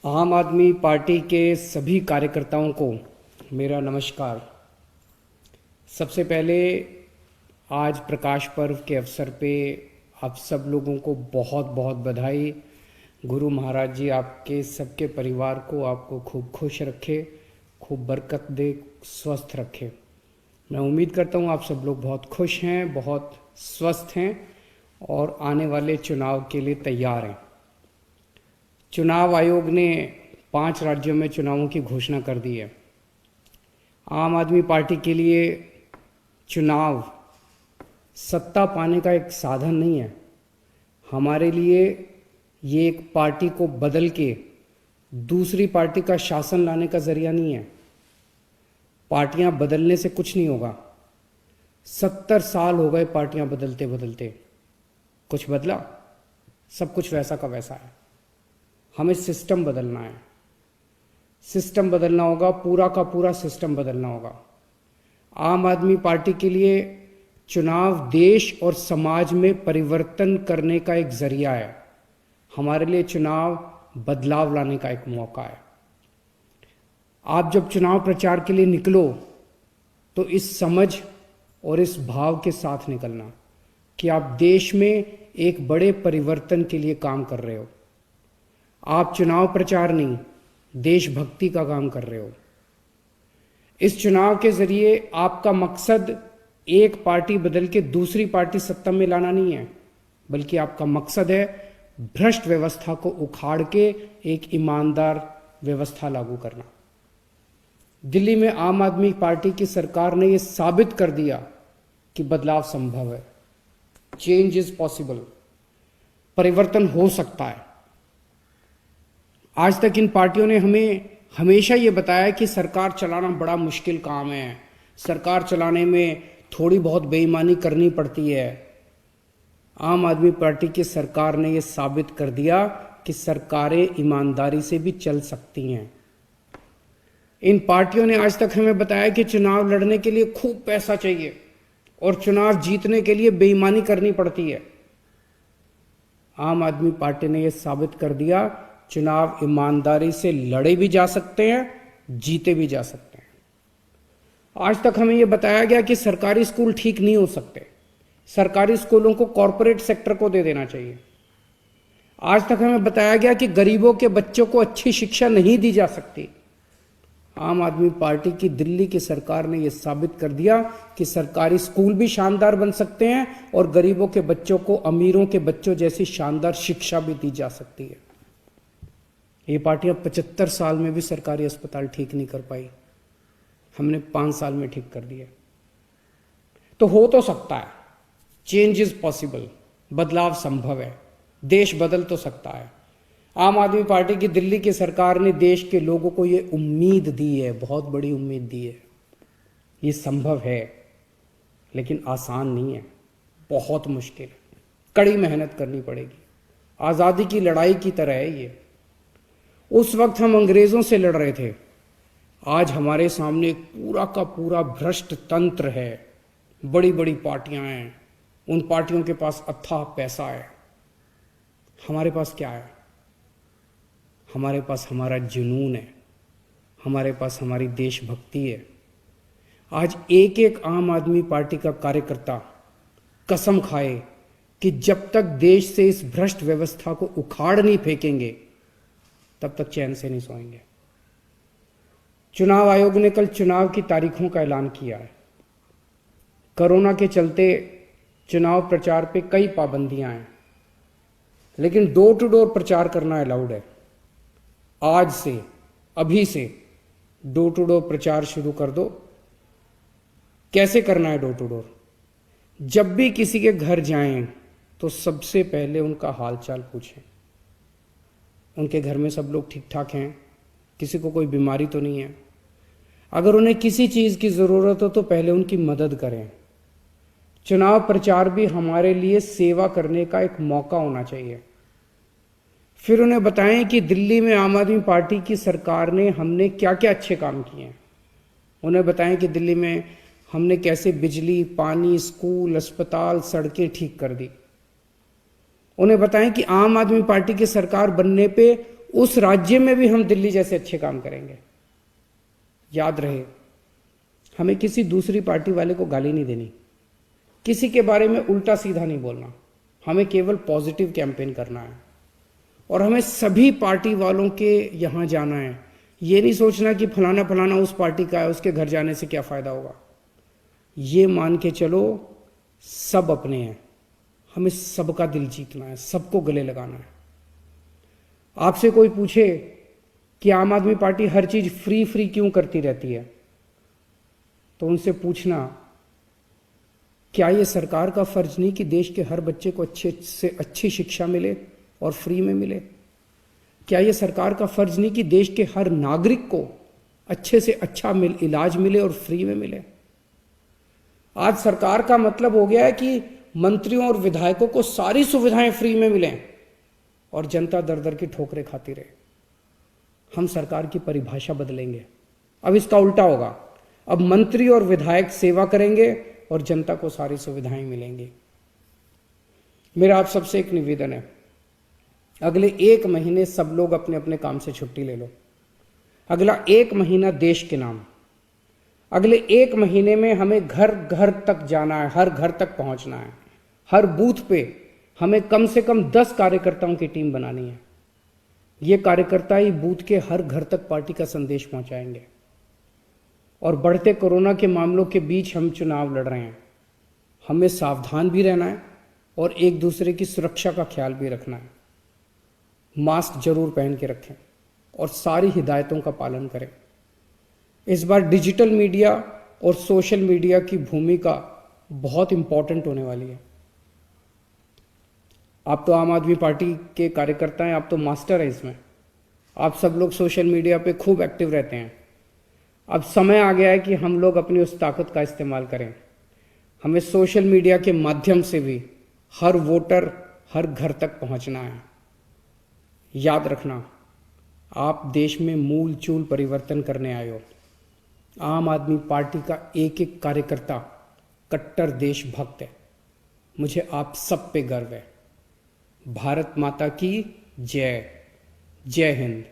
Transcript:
आम आदमी पार्टी के सभी कार्यकर्ताओं को मेरा नमस्कार। सबसे पहले आज प्रकाश पर्व के अवसर पे आप सब लोगों को बहुत बहुत बधाई। गुरु महाराज जी आपके सबके परिवार को आपको खूब खुश रखे, खूब बरकत दे, स्वस्थ रखे। मैं उम्मीद करता हूँ आप सब लोग बहुत खुश हैं, बहुत स्वस्थ हैं और आने वाले चुनाव के लिए तैयार हैं। चुनाव आयोग ने 5 राज्यों में चुनावों की घोषणा कर दी है। आम आदमी पार्टी के लिए चुनाव सत्ता पाने का एक साधन नहीं है। हमारे लिए ये एक पार्टी को बदल के दूसरी पार्टी का शासन लाने का जरिया नहीं है। पार्टियां बदलने से कुछ नहीं होगा। 70 साल हो गए पार्टियां बदलते बदलते, कुछ बदला? सब कुछ वैसा का वैसा है। हमें सिस्टम बदलना है, सिस्टम बदलना होगा, पूरा का पूरा सिस्टम बदलना होगा। आम आदमी पार्टी के लिए चुनाव देश और समाज में परिवर्तन करने का एक जरिया है। हमारे लिए चुनाव बदलाव लाने का एक मौका है। आप जब चुनाव प्रचार के लिए निकलो तो इस समझ और इस भाव के साथ निकलना कि आप देश में एक बड़े परिवर्तन के लिए काम कर रहे हो। आप चुनाव प्रचार नहीं, देशभक्ति का काम कर रहे हो। इस चुनाव के जरिए आपका मकसद एक पार्टी बदल के दूसरी पार्टी सत्ता में लाना नहीं है, बल्कि आपका मकसद है भ्रष्ट व्यवस्था को उखाड़ के एक ईमानदार व्यवस्था लागू करना। दिल्ली में आम आदमी पार्टी की सरकार ने यह साबित कर दिया कि बदलाव संभव है। Change is possible. परिवर्तन हो सकता है। आज तक इन पार्टियों ने हमें हमेशा ये बताया कि सरकार चलाना बड़ा मुश्किल काम है, सरकार चलाने में थोड़ी बहुत बेईमानी करनी पड़ती है। आम आदमी पार्टी की सरकार ने ये साबित कर दिया कि सरकारें ईमानदारी से भी चल सकती हैं। इन पार्टियों ने आज तक हमें बताया कि चुनाव लड़ने के लिए खूब पैसा चाहिए और चुनाव जीतने के लिए बेईमानी करनी पड़ती है। आम आदमी पार्टी ने यह साबित कर दिया चुनाव ईमानदारी से लड़े भी जा सकते हैं, जीते भी जा सकते हैं। आज तक हमें यह बताया गया कि सरकारी स्कूल ठीक नहीं हो सकते, सरकारी स्कूलों को कॉरपोरेट सेक्टर को दे देना चाहिए। आज तक हमें बताया गया कि गरीबों के बच्चों को अच्छी शिक्षा नहीं दी जा सकती। आम आदमी पार्टी की दिल्ली की सरकार ने यह साबित कर दिया कि सरकारी स्कूल भी शानदार बन सकते हैं और गरीबों के बच्चों को अमीरों के बच्चों जैसी शानदार शिक्षा भी दी जा सकती है। ये पार्टियां 75 साल में भी सरकारी अस्पताल ठीक नहीं कर पाई, हमने 5 साल में ठीक कर दिया। तो हो तो सकता है, चेंज इज पॉसिबल। बदलाव संभव है, देश बदल तो सकता है। आम आदमी पार्टी की दिल्ली की सरकार ने देश के लोगों को ये उम्मीद दी है, बहुत बड़ी उम्मीद दी है। ये संभव है, लेकिन आसान नहीं है, बहुत मुश्किल है, कड़ी मेहनत करनी पड़ेगी। आज़ादी की लड़ाई की तरह है ये। उस वक्त हम अंग्रेजों से लड़ रहे थे, आज हमारे सामने एक पूरा का पूरा भ्रष्ट तंत्र है। बड़ी बड़ी पार्टियां हैं, उन पार्टियों के पास अथाह पैसा है। हमारे पास क्या है? हमारे पास हमारा जुनून है, हमारे पास हमारी देशभक्ति है। आज एक एक आम आदमी पार्टी का कार्यकर्ता कसम खाए कि जब तक देश से इस भ्रष्ट व्यवस्था को उखाड़ नहीं फेंकेंगे तब तक चैन से नहीं सोएंगे। चुनाव आयोग ने कल चुनाव की तारीखों का ऐलान किया है। कोरोना के चलते चुनाव प्रचार पे कई पाबंदियां हैं, लेकिन डोर टू डोर प्रचार करना अलाउड है। आज से, अभी से डोर टू डोर प्रचार शुरू कर दो। कैसे करना है डोर टू डोर? जब भी किसी के घर जाएं तो सबसे पहले उनका हालचाल पूछें। उनके घर में सब लोग ठीक ठाक हैं, किसी को कोई बीमारी तो नहीं है। अगर उन्हें किसी चीज़ की ज़रूरत हो तो पहले उनकी मदद करें। चुनाव प्रचार भी हमारे लिए सेवा करने का एक मौका होना चाहिए। फिर उन्हें बताएं कि दिल्ली में आम आदमी पार्टी की सरकार ने हमने क्या क्या अच्छे काम किए हैं। उन्हें बताएं कि दिल्ली में हमने कैसे बिजली, पानी, स्कूल, अस्पताल, सड़कें ठीक कर दी। उन्हें बताएं कि आम आदमी पार्टी की सरकार बनने पे उस राज्य में भी हम दिल्ली जैसे अच्छे काम करेंगे। याद रहे, हमें किसी दूसरी पार्टी वाले को गाली नहीं देनी, किसी के बारे में उल्टा सीधा नहीं बोलना, हमें केवल पॉजिटिव कैंपेन करना है। और हमें सभी पार्टी वालों के यहाँ जाना है, ये नहीं सोचना कि फलाना फलाना उस पार्टी का है, उसके घर जाने से क्या फ़ायदा होगा। ये मान के चलो सब अपने हैं, हमें सबका दिल जीतना है, सबको गले लगाना है। आपसे कोई पूछे कि आम आदमी पार्टी हर चीज़ फ्री फ्री क्यों करती रहती है, तो उनसे पूछना, क्या ये सरकार का फर्ज नहीं कि देश के हर बच्चे को अच्छे से अच्छी शिक्षा मिले और फ्री में मिले? क्या ये सरकार का फर्ज नहीं कि देश के हर नागरिक को अच्छे से अच्छा इलाज मिले और फ्री में मिले? आज सरकार का मतलब हो गया है कि मंत्रियों और विधायकों को सारी सुविधाएं फ्री में मिलें और जनता दर दर की ठोकरें खाती रहे। हम सरकार की परिभाषा बदलेंगे, अब इसका उल्टा होगा। अब मंत्री और विधायक सेवा करेंगे और जनता को सारी सुविधाएं मिलेंगी। मेरा आप सबसे एक निवेदन है, अगले 1 महीने सब लोग अपने अपने काम से छुट्टी ले लो। अगला 1 महीना देश के नाम, अगले 1 महीने में हमें घर घर तक जाना है, हर घर तक पहुंचना है। हर बूथ पे हमें कम से कम 10 कार्यकर्ताओं की टीम बनानी है। ये कार्यकर्ता ही बूथ के हर घर तक पार्टी का संदेश पहुंचाएंगे। और बढ़ते कोरोना के मामलों के बीच हम चुनाव लड़ रहे हैं, हमें सावधान भी रहना है और एक दूसरे की सुरक्षा का ख्याल भी रखना है। मास्क जरूर पहन के रखें और सारी हिदायतों का पालन करें। इस बार डिजिटल मीडिया और सोशल मीडिया की भूमिका बहुत इंपॉर्टेंट होने वाली है। आप तो आम आदमी पार्टी के कार्यकर्ता हैं, आप तो मास्टर हैं इसमें। आप सब लोग सोशल मीडिया पे खूब एक्टिव रहते हैं। अब समय आ गया है कि हम लोग अपनी उस ताकत का इस्तेमाल करें। हमें सोशल मीडिया के माध्यम से भी हर वोटर, हर घर तक पहुंचना है। याद रखना, आप देश में मूल चूल परिवर्तन करने आए हो। आम आदमी पार्टी का एक एक कार्यकर्ता कट्टर देशभक्त है। मुझे आप सब पे गर्व है। भारत माता की जय। जय हिंद।